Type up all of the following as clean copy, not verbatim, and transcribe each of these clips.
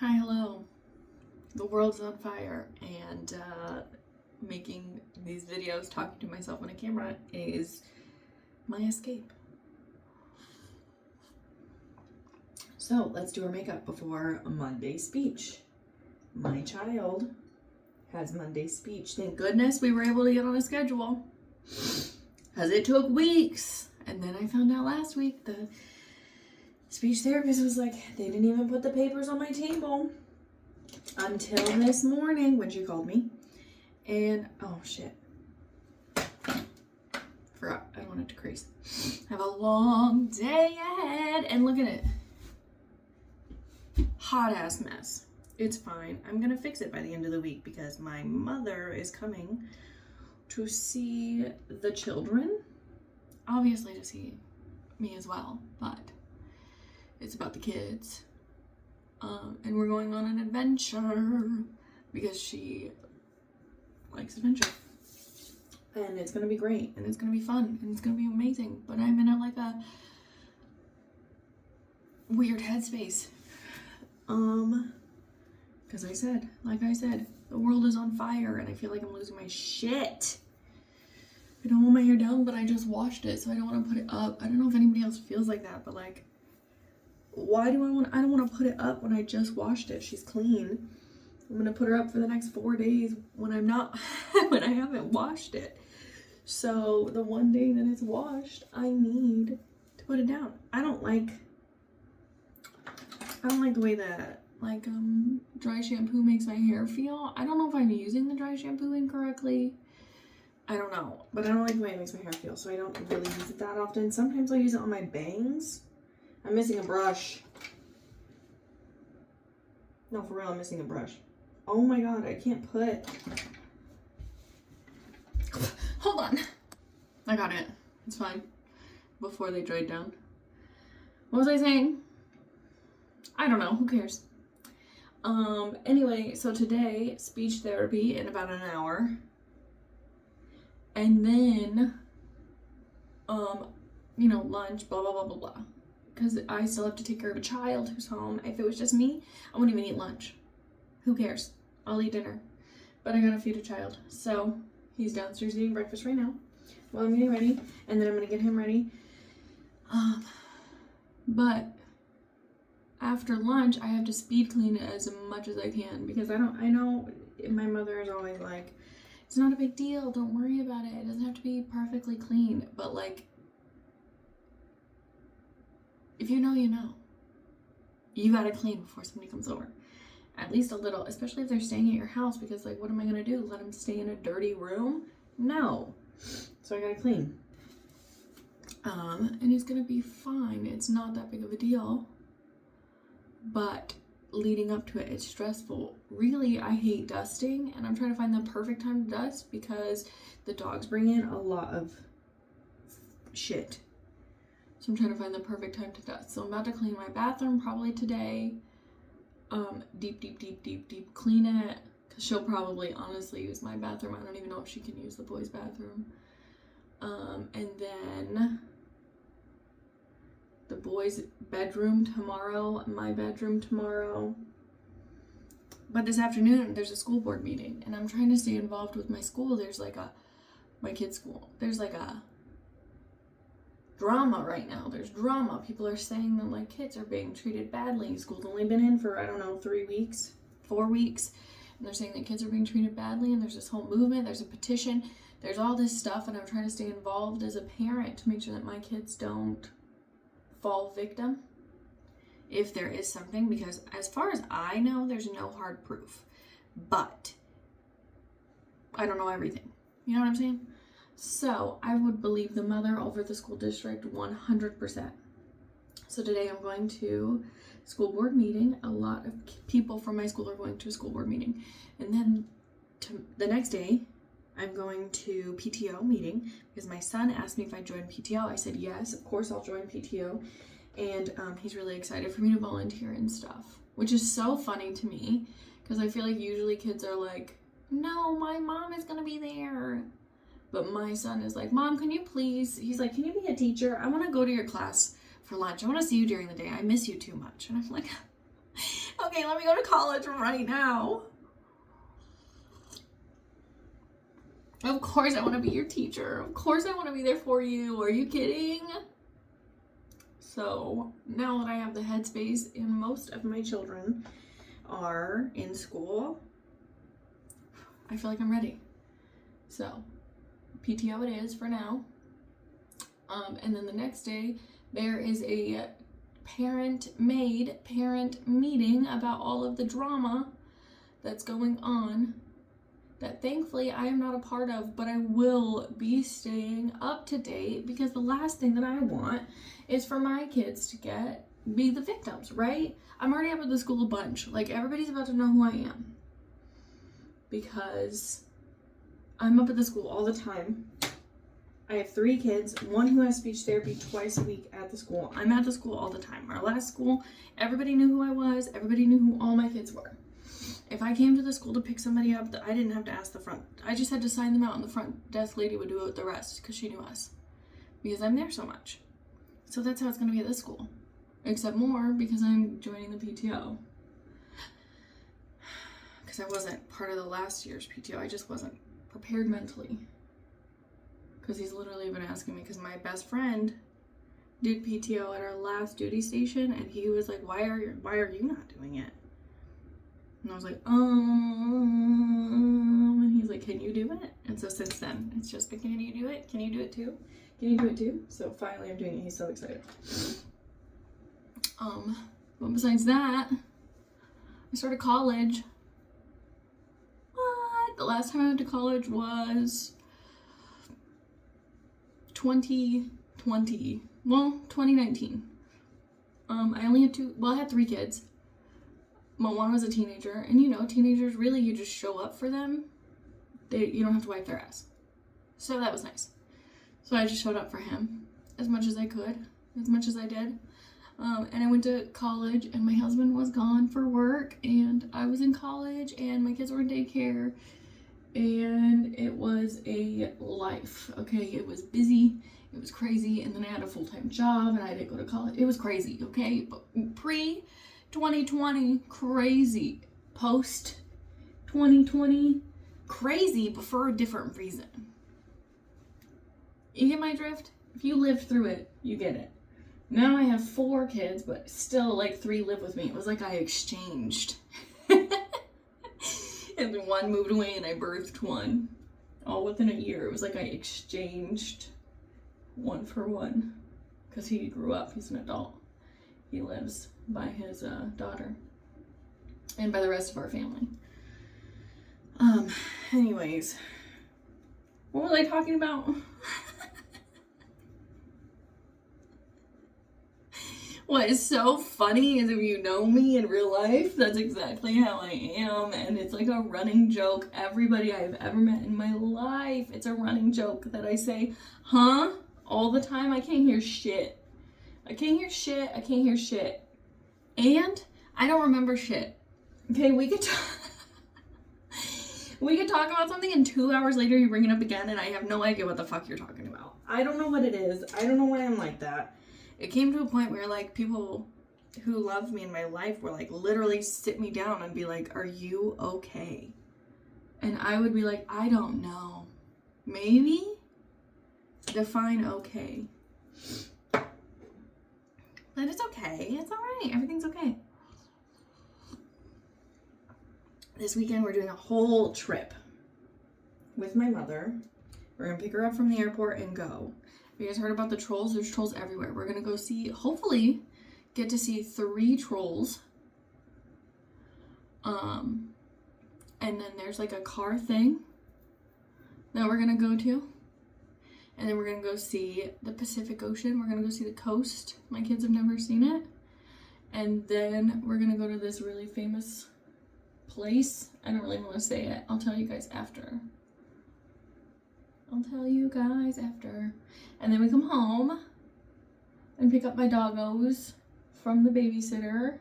Hi, hello. The world's on fire, and making these videos, talking to myself on a camera is my escape. So let's do our makeup before Monday speech. My child has Monday speech. Thank goodness we were able to get on a schedule, because it took weeks. And then I found out last week the speech therapist was like, they didn't even put the papers on my table until this morning when she called me. And oh shit, forgot, I don't want it to crease. I have a long day ahead, and look at it, hot ass mess. It's fine. I'm gonna fix it by the end of the week because my mother is coming to see the children, obviously to see me as well, but it's about the kids. And we're going on an adventure because she likes adventure. And it's gonna be great, and it's gonna be fun, and it's gonna be amazing. But I'm in a weird headspace. Because like I said, the world is on fire, and I feel like I'm losing my shit. I don't want my hair down, but I just washed it, so I don't want to put it up. I don't know if anybody else feels like that, but like, why do I don't want to put it up when I just washed it. She's clean. I'm gonna put her up for the next 4 days when I'm not when I haven't washed it. So the one day that it's washed, I need to put it down. I don't like the way that dry shampoo makes my hair feel. I don't know if I'm using the dry shampoo incorrectly. I don't know, but I don't like the way it makes my hair feel, so I don't really use it that often. Sometimes I'll use it on my bangs. I'm missing a brush. No, for real, I'm missing a brush. Oh my god, I can't put... Hold on. I got it. It's fine. Before they dried down. What was I saying? I don't know. Who cares? Anyway, so today, speech therapy in about an hour. And then, lunch, blah, blah, blah, blah, blah. Because I still have to take care of a child who's home. If it was just me, I wouldn't even eat lunch. Who cares? I'll eat dinner. But I gotta feed a child. So he's downstairs eating breakfast right now while I'm getting ready. And then I'm gonna get him ready. But after lunch, I have to speed clean as much as I can. Because I know my mother is always like, it's not a big deal. Don't worry about it. It doesn't have to be perfectly clean. But like, if you know, you know. You gotta clean before somebody comes over. At least a little, especially if they're staying at your house, because like, what am I gonna do? Let them stay in a dirty room? No. So I gotta clean. And it's gonna be fine. It's not that big of a deal. But leading up to it, it's stressful. Really, I hate dusting, and I'm trying to find the perfect time to dust because the dogs bring in a lot of shit. So I'm trying to find the perfect time to dust. So I'm about to clean my bathroom probably today. Deep clean it. Because she'll probably honestly use my bathroom. I don't even know if she can use the boys' bathroom. And then the boys' bedroom tomorrow. My bedroom tomorrow. But this afternoon, there's a school board meeting. And I'm trying to stay involved with my school. There's my kid's school. There's a drama right now. There's drama. People are saying that like kids are being treated badly. School's only been in for, 3 weeks, 4 weeks. And they're saying that kids are being treated badly, and there's this whole movement. There's a petition. There's all this stuff, and I'm trying to stay involved as a parent to make sure that my kids don't fall victim if there is something, because as far as I know, there's no hard proof. But I don't know everything. You know what I'm saying? So I would believe the mother over the school district 100%. So today I'm going to school board meeting. A lot of people from my school are going to a school board meeting. And then the next day, I'm going to PTO meeting because my son asked me if I'd join PTO. I said, yes, of course I'll join PTO. And he's really excited for me to volunteer and stuff, which is so funny to me because I feel like usually kids are like, no, my mom is going to be there. But my son is like, Mom, can you please? He's like, can you be a teacher? I want to go to your class for lunch. I want to see you during the day. I miss you too much. And I'm like, okay, okay, let me go to college right now. Of course I want to be your teacher. Of course I want to be there for you. Are you kidding? So now that I have the headspace and most of my children are in school, I feel like I'm ready. So PTO it is for now. And then the next day there is a parent meeting about all of the drama that's going on that thankfully I am not a part of, but I will be staying up to date, because the last thing that I want is for my kids to be the victims, right? I'm already up at the school a bunch. Like, everybody's about to know who I am, because I'm up at the school all the time. I have 3 kids, one who has speech therapy twice a week at the school. I'm at the school all the time. Our last school, everybody knew who I was. Everybody knew who all my kids were. If I came to the school to pick somebody up, I didn't have to ask the front. I just had to sign them out, and the front desk lady would do it with the rest, because she knew us. Because I'm there so much. So that's how it's going to be at this school. Except more because I'm joining the PTO. Because I wasn't part of the last year's PTO. I just wasn't prepared mentally. Because he's literally been asking me, because my best friend did PTO at our last duty station, and he was like, why are you not doing it? And I was like, and he's like, can you do it? And so since then, it's just been, can you do it? Can you do it too? Can you do it too? So finally I'm doing it. He's so excited. But besides that, I started college. What? The last time I went to college was 2019. I only had I had 3 kids. Well, one was a teenager, and teenagers, really, you just show up for them. You don't have to wipe their ass. So that was nice. So I just showed up for him as much as I could, as much as I did. And I went to college, and my husband was gone for work, and I was in college, and my kids were in daycare, and it was a life, okay? It was busy, it was crazy, and then I had a full-time job, and I didn't go to college. It was crazy, okay? But pre-2020, crazy. Post-2020, crazy, but for a different reason. You get my drift? If you lived through it, you get it. Now I have 4 kids, but still, like, 3 live with me. It was like I exchanged. And then 1 moved away, and I birthed 1. All within a year. It was like I exchanged 1 for 1. Because he grew up. He's an adult. He lives by his daughter. And by the rest of our family. Anyways. What was I talking about? What is so funny is, if you know me in real life, that's exactly how I am, and it's like a running joke. Everybody I've ever met in my life, it's a running joke that I say, huh? All the time. I can't hear shit. I can't hear shit. I can't hear shit. And I don't remember shit. Okay, we could talk about something, and 2 hours later you bring it up again, and I have no idea what the fuck you're talking about. I don't know what it is. I don't know why I'm like that. It came to a point where, like, people who loved me in my life were, like, literally sit me down and be like, are you okay? And I would be like, I don't know. Maybe? Define okay. But it's okay. It's all right. Everything's okay. This weekend we're doing a whole trip with my mother. We're going to pick her up from the airport and go. You guys heard about the trolls? There's trolls everywhere. We're gonna go see, hopefully, get to see 3 trolls. And then there's like a car thing that we're gonna go to. And then we're gonna go see the Pacific Ocean. We're gonna go see the coast. My kids have never seen it. And then we're gonna go to this really famous place. I don't really want to say it. I'll tell you guys after. And then we come home and pick up my doggos from the babysitter.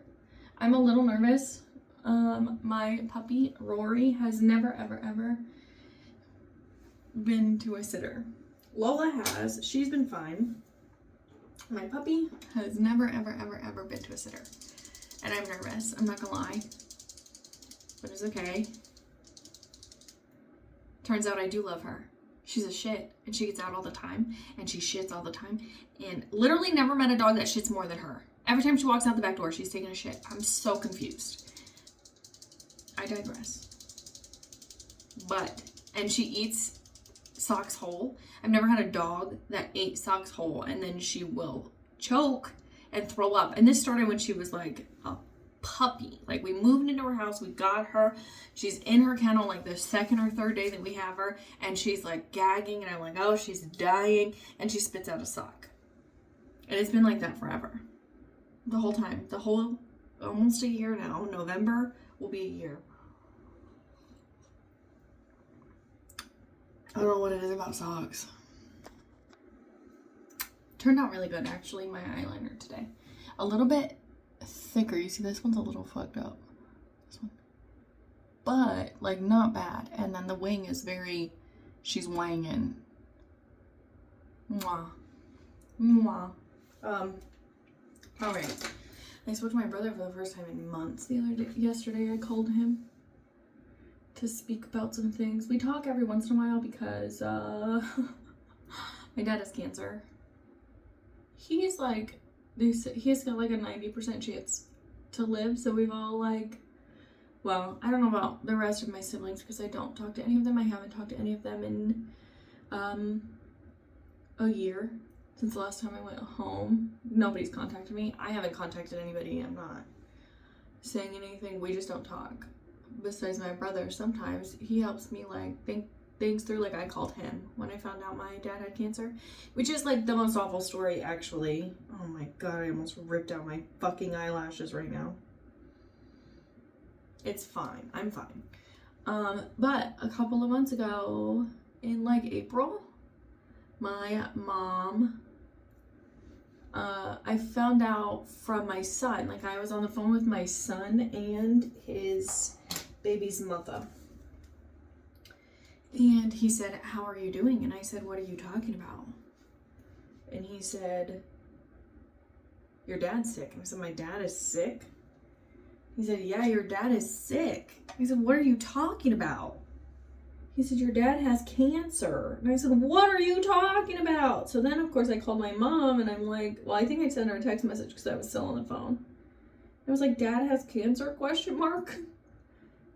I'm a little nervous. My puppy, Rory, has never, ever, ever been to a sitter. Lola has. She's been fine. My puppy has never, ever, ever, ever been to a sitter. And I'm nervous. I'm not gonna lie. But it's okay. Turns out I do love her. She's a shit. And she gets out all the time. And she shits all the time. And literally never met a dog that shits more than her. Every time she walks out the back door, she's taking a shit. I'm so confused. I digress. And she eats socks whole. I've never had a dog that ate socks whole and then she will choke and throw up. And this started when she was like a puppy. Like we moved into her house, we got her. She's in her kennel like the second or third day that we have her. And she's like gagging and I'm like, oh, she's dying. And she spits out a sock. And it's been like that forever. The whole time. Almost a year now. November will be a year. I don't know what it is about socks. Turned out really good, actually, my eyeliner today. A little bit thicker. You see, this one's a little fucked up. This one. But, like, not bad. And then the wing is she's wanging. Mwah. Mwah. Alright. I spoke to my brother for the first time in months yesterday. I called him to speak about some things. We talk every once in a while because my dad has cancer. He's got like a 90% chance to live, so we've all I don't know about the rest of my siblings because I don't talk to any of them. I haven't talked to any of them in a year since the last time I went home. Nobody's contacted me. I haven't contacted anybody. I'm not saying anything. We just don't talk. Besides my brother, sometimes he helps me think things through. Like I called him when I found out my dad had cancer, which is like the most awful story actually. Oh my god, I almost ripped out my fucking eyelashes right now. It's fine. I'm fine. But a couple of months ago in April, my mom, I found out from my son. I was on the phone with my son and his baby's mother. And he said, how are you doing? And I said, what are you talking about? And he said, your dad's sick. And I said, my dad is sick? He said, yeah, your dad is sick. I said, what are you talking about? He said, your dad has cancer. And I said, what are you talking about? So then, of course, I called my mom and I'm like, well, I think I sent her a text message because I was still on the phone. I was like, Dad has cancer, ?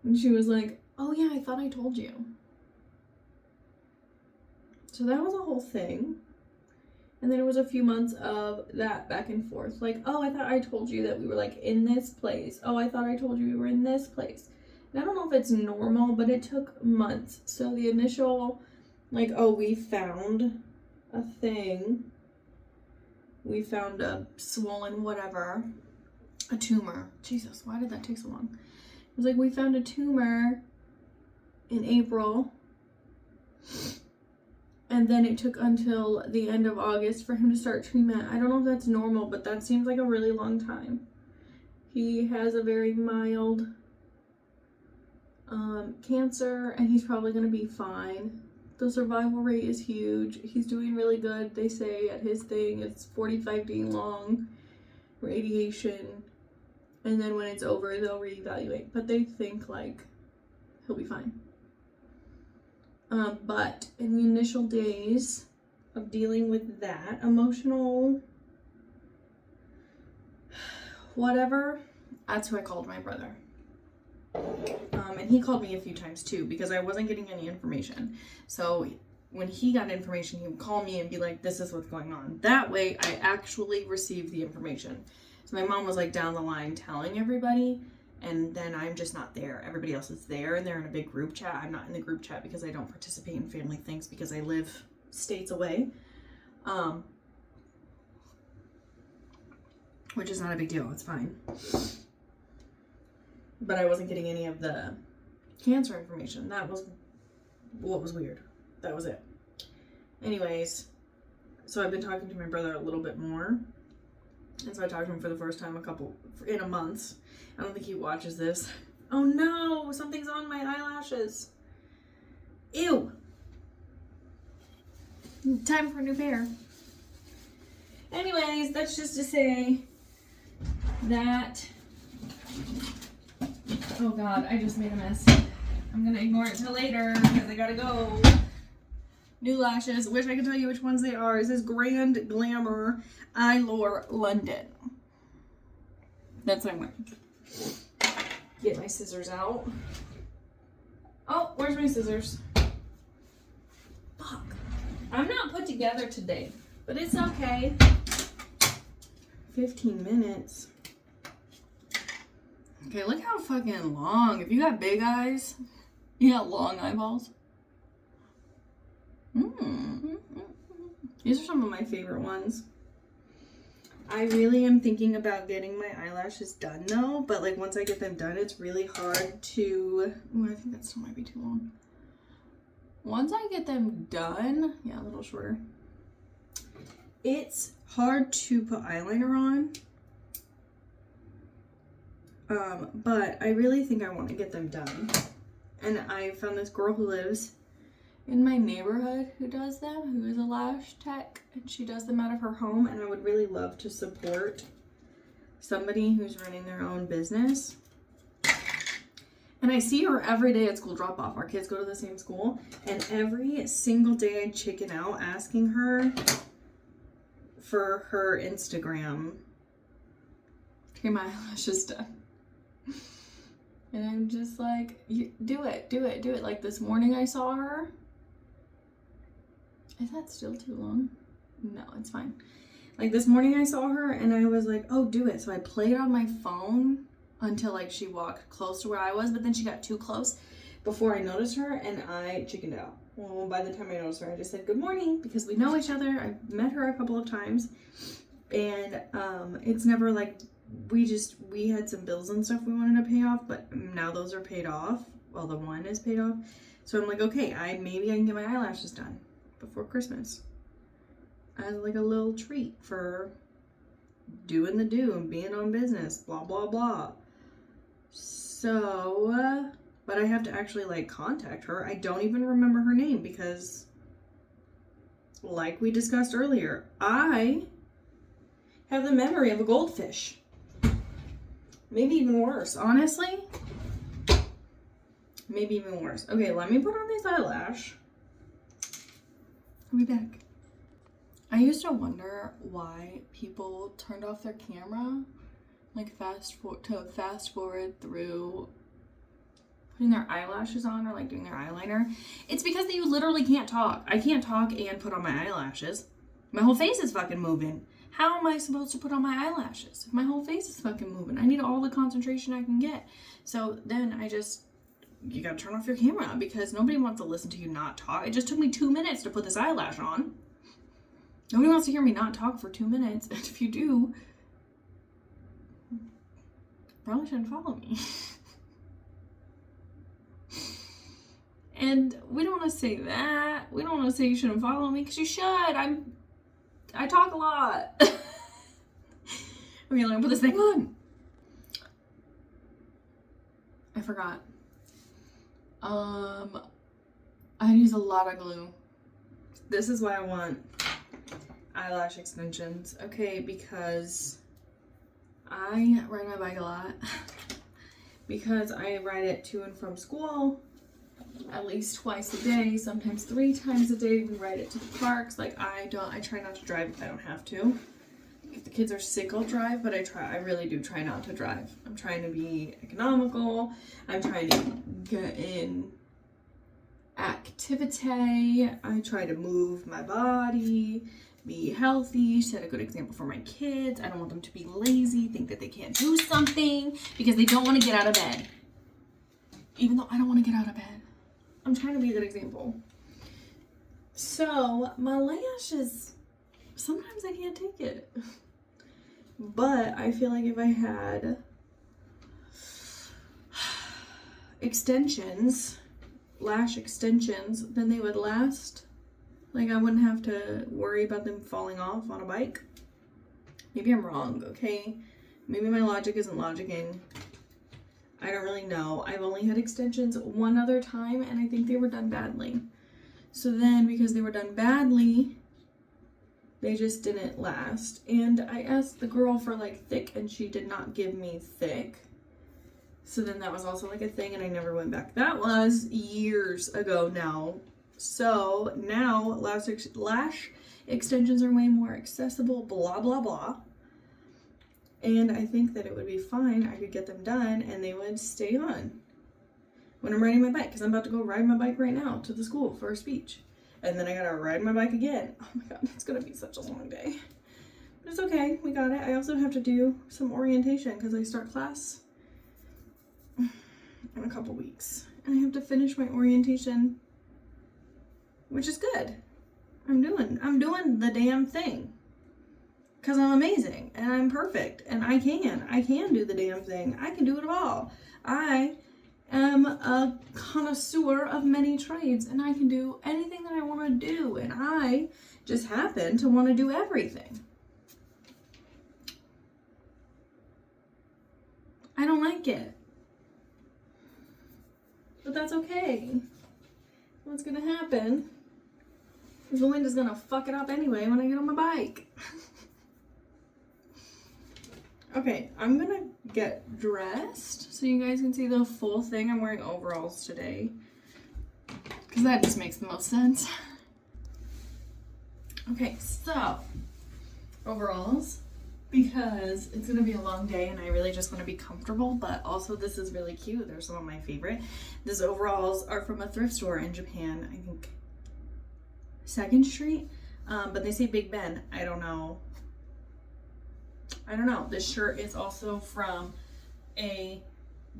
And she was like, oh yeah, I thought I told you. So that was a whole thing. And then it was a few months of that back and forth. Oh, I thought I told you that we were in this place. Oh, I thought I told you we were in this place. And I don't know if it's normal, but it took months. So the initial, oh, we found a thing. We found a swollen whatever. A tumor. Jesus, why did that take so long? It was we found a tumor in April. And then it took until the end of August for him to start treatment. I don't know if that's normal, but that seems like a really long time. He has a very mild cancer, and he's probably going to be fine. The survival rate is huge. He's doing really good. They say at his thing it's 45 day long radiation, and then when it's over they'll reevaluate, but they think he'll be fine. But in the initial days of dealing with that emotional whatever, that's who I called my brother. And he called me a few times too because I wasn't getting any information. So when he got information, he would call me and be like, this is what's going on. That way I actually received the information. So my mom was down the line telling everybody, and then I'm just not there. Everybody else is there and they're in a big group chat. I'm not in the group chat because I don't participate in family things because I live states away. Which is not a big deal. It's fine. But I wasn't getting any of the cancer information. That was what was weird. That was it. Anyways, so I've been talking to my brother a little bit more. And so I talked to him for the first time in a month. I don't think he watches this. Oh no, something's on my eyelashes. Ew. Time for a new pair. Anyways, that's just to say that Oh God, I just made a mess. I'm gonna ignore it till later because I gotta go. New lashes. Wish I could tell you which ones they are. It says Grand Glamour Eyelure London. That's what I'm wearing. Get my scissors out. Oh, where's my scissors? Fuck. I'm not put together today, but it's okay. 15 minutes. Okay, look how fucking long. If you got big eyes, you got long eyeballs. These are some of my favorite ones. I really am thinking about getting my eyelashes done though, but like once I get them done, it's really hard to, ooh, I think that still might be too long. Once I get them done, yeah, a little shorter. It's hard to put eyeliner on. But I really think I want to get them done. And I found this girl who lives in my neighborhood who does them, who is a lash tech, and she does them out of her home, and I would really love to support somebody who's running their own business. And I see her every day at school drop off. Our kids go to the same school, and every single day I chicken out asking her for her Instagram to get my eyelashes done. And I'm just like, do it. Like this morning I saw her. Is that still too long? No, it's fine. Like this morning I saw her and I was like, oh, do it. So I played on my phone until like she walked close to where I was, but then she got too close before I noticed her and I chickened out. Well, by the time I noticed her, I just said good morning because we know each other. I've met her a couple of times and it's never like, we had some bills and stuff we wanted to pay off, but now those are paid off. Well, the one is paid off. So I'm like, okay, maybe I can get my eyelashes done before Christmas as like a little treat for doing the do and being on business, blah, blah, blah. So, but I have to actually like contact her. I don't even remember her name because like we discussed earlier, I have the memory of a goldfish. Maybe even worse, honestly. Maybe even worse. Okay, let me put on this eyelash. I'll be back. I used to wonder why people turned off their camera, like fast forward through putting their eyelashes on or like doing their eyeliner. It's because you literally can't talk. I can't talk and put on my eyelashes. My whole face is fucking moving. How am I supposed to put on my eyelashes if my whole face is fucking moving? I need all the concentration I can get. So then you gotta turn off your camera because nobody wants to listen to you not talk. It just took me 2 minutes to put this eyelash on. Nobody wants to hear me not talk for 2 minutes. And if you do, probably shouldn't follow me. And we don't want to say that. We don't want to say you shouldn't follow me because you should. I talk a lot. Okay, let me put this thing on. I forgot. I use a lot of glue. This is why I want eyelash extensions. Okay, because I ride my bike a lot. Because I ride it to and from school at least twice a day, sometimes 3 times a day. We ride it to the parks. Like I try not to drive if I don't have to. If the kids are sick, I'll drive, but I really do try not to drive. I'm trying to be economical. I'm trying to get in activity. I try to move my body, be healthy, set a good example for my kids. I don't want them to be lazy, think that they can't do something because they don't want to get out of bed. Even though I don't want to get out of bed. I'm trying to be a good example. So my lashes, sometimes I can't take it. But I feel like if I had extensions, lash extensions, then they would last. Like I wouldn't have to worry about them falling off on a bike. Maybe I'm wrong, okay? Maybe my logic isn't logicking. I don't really know. I've only had extensions one other time and I think they were done badly. So then because they were done badly, they just didn't last. And I asked the girl for like thick and she did not give me thick. So then that was also like a thing, and I never went back. That was years ago now. So now lash extensions are way more accessible, blah, blah, blah. And I think that it would be fine. I could get them done and they would stay on when I'm riding my bike, because I'm about to go ride my bike right now to the school for a speech. And then I gotta ride my bike again. Oh my God, it's gonna be such a long day. But it's okay, we got it. I also have to do some orientation because I start class in a couple weeks. And I have to finish my orientation, which is good. I'm doing the damn thing. Because I'm amazing and I'm perfect and I can do the damn thing. I can do it all. I am a connoisseur of many trades and I can do anything that I want to do, and I just happen to want to do everything. I don't like it, but that's okay. What's gonna happen is the wind is gonna fuck it up anyway when I get on my bike. Okay, I'm gonna get dressed so you guys can see the full thing. I'm wearing overalls today because that just makes the most sense. Okay, so overalls, because it's gonna be a long day and I really just want to be comfortable, but also this is really cute. They're some of my favorite. These overalls are from a thrift store in Japan, I think 2nd Street, but they say Big Ben. I don't know. This shirt is also from a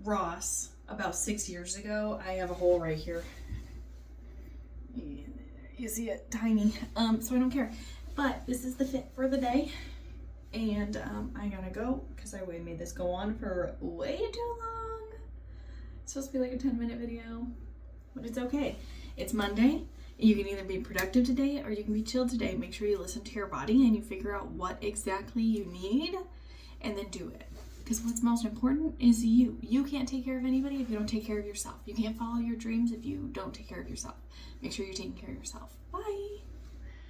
Ross about 6 years ago. I have a hole right here. You see it? Tiny. So I don't care. But this is the fit for the day. And I gotta go because I made this go on for way too long. It's supposed to be like a 10-minute video. But it's okay. It's Monday. You can either be productive today or you can be chill today. Make sure you listen to your body and you figure out what exactly you need and then do it. Because what's most important is you. You can't take care of anybody if you don't take care of yourself. You can't follow your dreams if you don't take care of yourself. Make sure you're taking care of yourself. Bye.